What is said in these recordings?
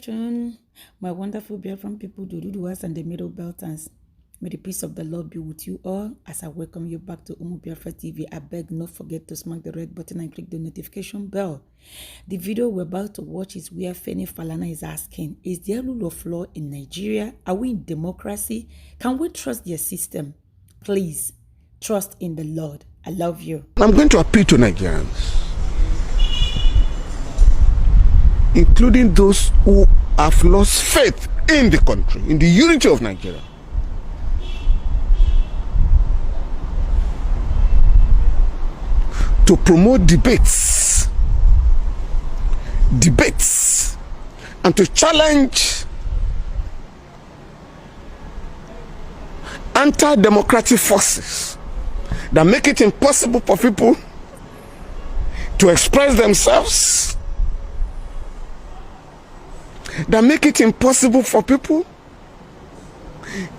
afternoon, my wonderful Biafran people, Dududuas and the Middle Beltans. May the peace of the Lord be with you all. As I welcome you back to Biafra TV, I beg not forget to smack the red button and click the notification bell. The video we're about to watch is where Femi Falana is asking, is there rule of law in Nigeria? Are we in democracy? Can we trust their system? Please, trust in the Lord. I love you. I'm going to appeal to Nigerians, including those who have lost faith in the country, in the unity of Nigeria. To promote debates, and to challenge anti-democratic forces that make it impossible for people to express themselves, that make it impossible for people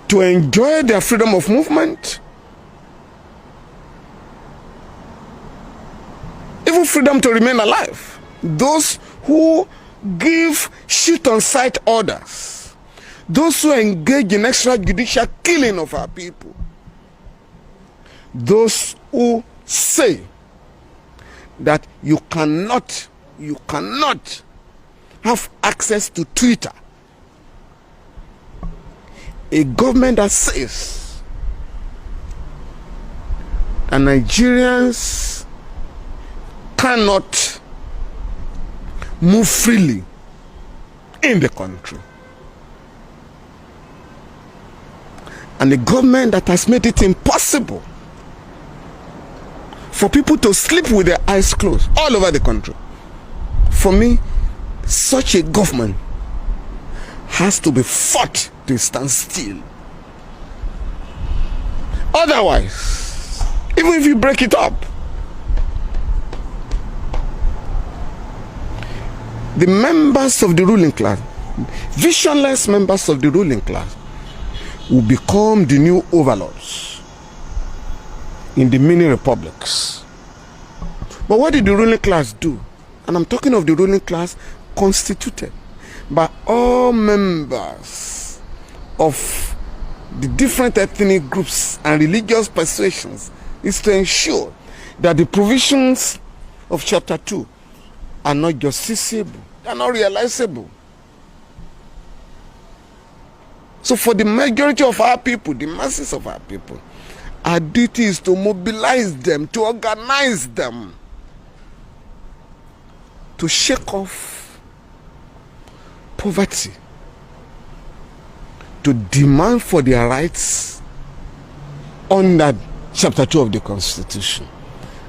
to enjoy their freedom of movement, even freedom to remain alive. Those who give shoot on sight orders, those who engage in extrajudicial killing of our people, those who say that you cannot have access to Twitter. A government that says that Nigerians cannot move freely in the country. And a government that has made it impossible for people to sleep with their eyes closed all over the country. For me, such a government has to be fought to stand still. Otherwise, even if you break it up, the members of the ruling class, visionless members of the ruling class, will become the new overlords in the mini republics. But what did the ruling class do? And I'm talking of the ruling class constituted by all members of the different ethnic groups and religious persuasions, is to ensure that the provisions of chapter 2 are not justiciable, they are not realizable. So for the majority of our people, the masses of our people, our duty is to mobilize them, to organize them, to shake off poverty, to demand for their rights under chapter 2 of the Constitution,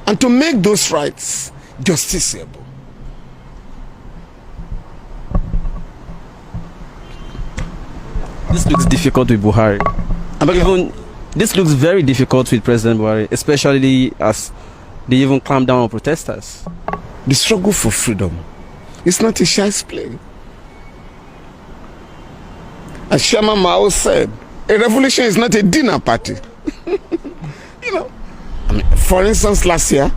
and to make those rights justiciable. This looks difficult with Buhari. This looks very difficult with President Buhari, especially as they even clamp down on protesters. The struggle for freedom is not a child's play. As Chairman Mao said, a revolution is not a dinner party. For instance, last year,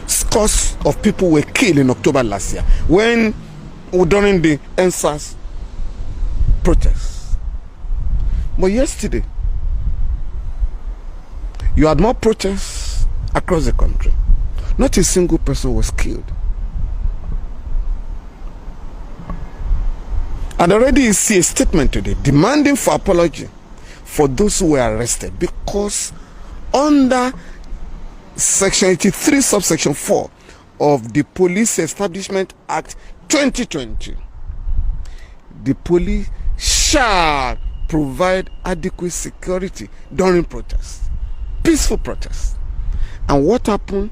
scores of people were killed in October last year during the NSAS protests. But yesterday, you had more protests across the country. Not a single person was killed. And already you see a statement today demanding for apology for those who were arrested, because under Section 83, subsection 4 of the Police Establishment Act 2020, the police shall provide adequate security during protests, peaceful protests. And what happened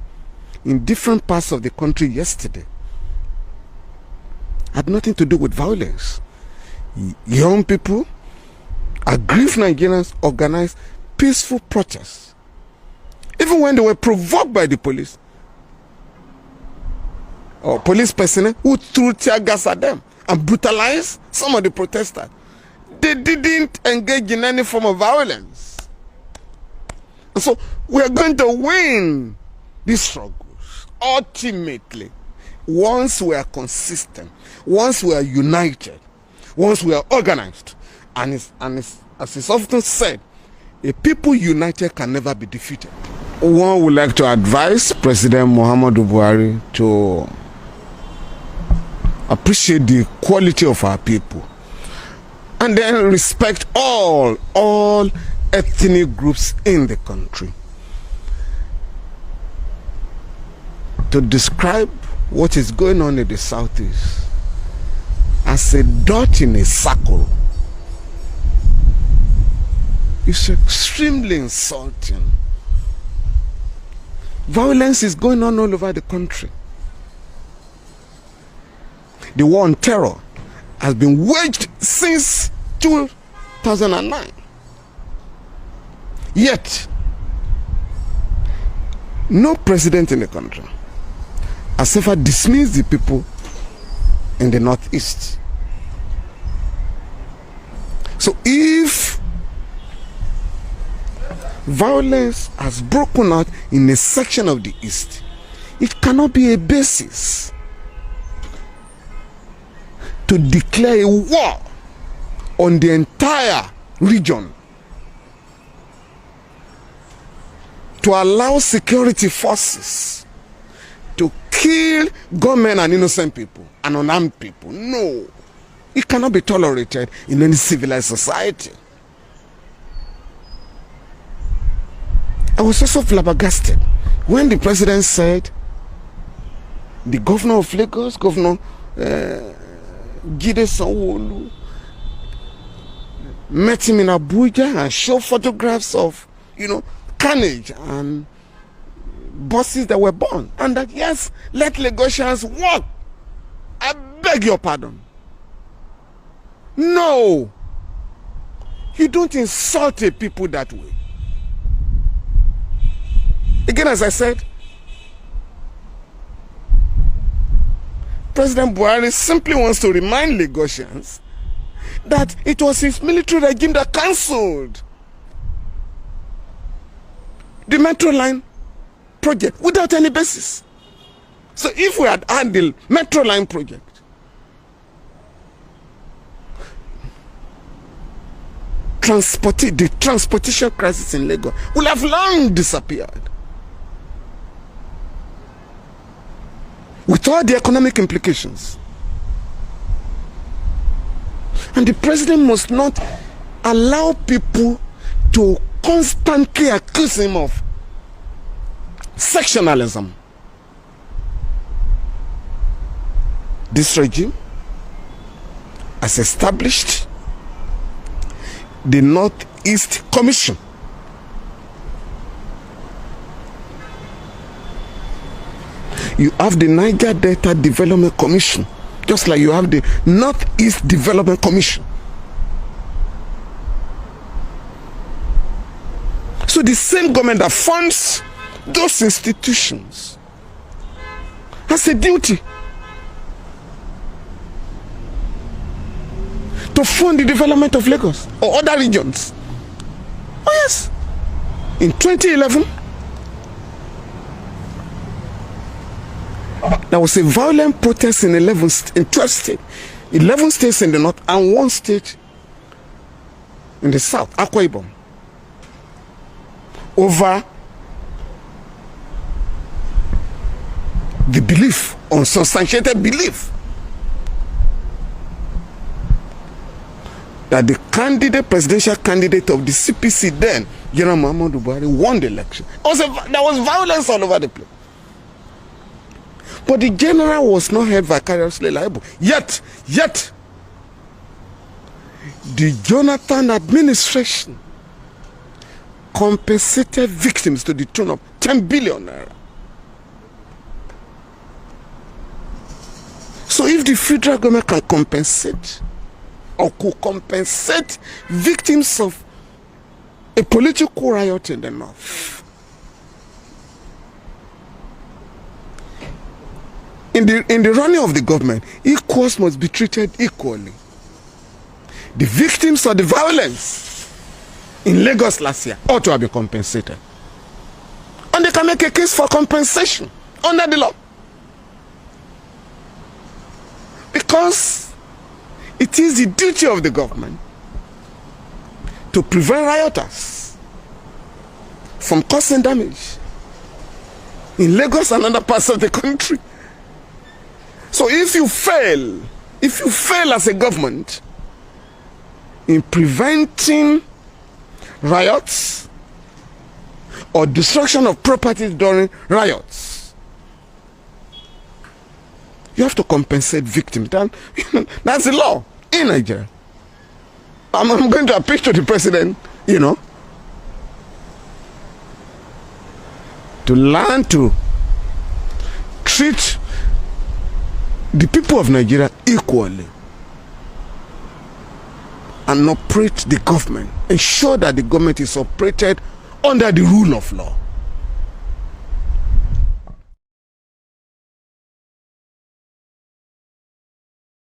in different parts of the country yesterday had nothing to do with violence. Young people, aggrieved Nigerians, organized peaceful protests, even when they were provoked by the police or police personnel who threw tear gas at them and brutalized some of the protesters. They didn't engage in any form of violence. And so we are going to win these struggles ultimately once we are consistent, once we are united, once we are organized, and as is often said, a people united can never be defeated. One would like to advise President Muhammadu Buhari to appreciate the quality of our people and then respect all ethnic groups in the country. To describe what is going on in the Southeast as a dot in a circle is extremely insulting. Violence is going on all over the country. The war on terror has been waged since 2009. Yet, no president in the country has ever dismissed the people in the Northeast. So if violence has broken out in a section of the East, it cannot be a basis to declare a war on the entire region, to allow security forces to kill government and innocent people and unarmed people. No, it cannot be tolerated in any civilized society. I was also flabbergasted when the president said the governor of Lagos, Governor Jide Sanwo-Olu, met him in Abuja and showed photographs of, carnage and buses that were burned, and that yes, let Lagosians walk. I beg your pardon. No, you don't insult a people that way. Again, as I said, President Buhari simply wants to remind Lagosians that it was his military regime that cancelled the Metro Line project without any basis. So if we had had the Metro Line project, the transportation crisis in Lagos would have long disappeared. With all the economic implications. And the president must not allow people to constantly accuse him of sectionalism. This regime has established the Northeast Commission. You have the Niger Delta Development Commission, just like you have the Northeast Development Commission. So the same government that funds those institutions has a duty to fund the development of Lagos or other regions. Oh yes. In 2011, there was a violent protest in 12 states. 11 states in the north and 1 state in the south, Akwa Ibom, over the belief, unsubstantiated belief, that the presidential candidate of the CPC then, General Muhammadu Buhari, won the election. There was violence all over the place. But the general was not held vicariously liable. Yet, the Jonathan administration compensated victims to the tune of 10 billion naira. So if the federal government can compensate or could compensate victims of a political riot in the north, in the running of the government, equals must be treated equally. The victims of the violence in Lagos last year ought to have been compensated. And they can make a case for compensation under the law. because it is the duty of the government to prevent rioters from causing damage in Lagos and other parts of the country. So if you fail as a government in preventing riots or destruction of property during riots, you have to compensate victims. That's the law in Nigeria. I'm going to appeal to the president, to learn to treat the people of Nigeria equally and operate the government. Ensure that the government is operated under the rule of law.